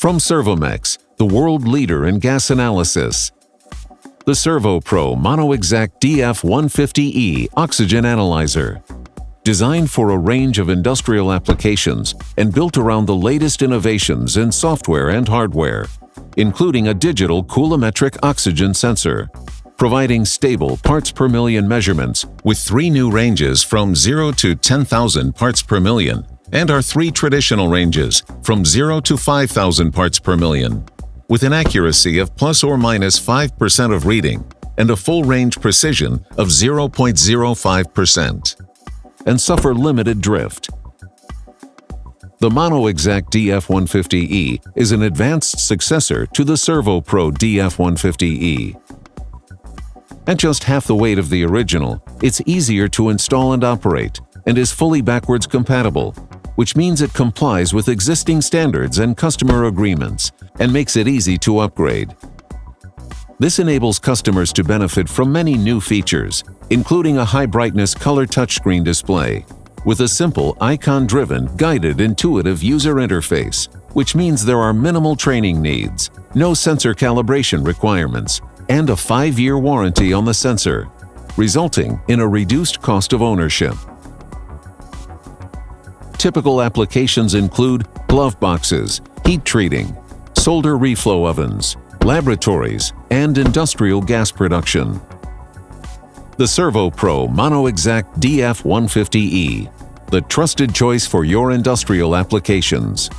From Servomex, the world leader in gas analysis. The ServoPro MonoExact DF150E Oxygen Analyzer. Designed for a range of industrial applications and built around the latest innovations in software and hardware, including a digital coulometric oxygen sensor, providing stable parts per million measurements with 3 new ranges from 0 to 10,000 parts per million, and our 3 traditional ranges from 0 to 5,000 parts per million, with an accuracy of plus or minus 5% of reading and a full range precision of 0.05%, and suffer limited drift. The MonoExact DF150E is an advanced successor to the ServoPro DF150E. At just half the weight of the original, it's easier to install and operate and is fully backwards compatible, which means it complies with existing standards and customer agreements and makes it easy to upgrade. This enables customers to benefit from many new features, including a high-brightness color touchscreen display, with a simple icon-driven, guided, intuitive user interface, which means there are minimal training needs, no sensor calibration requirements, and a 5-year warranty on the sensor, resulting in a reduced cost of ownership. Typical applications include glove boxes, heat treating, solder reflow ovens, laboratories, and industrial gas production. The ServoPro MonoExact DF150E, the trusted choice for your industrial applications.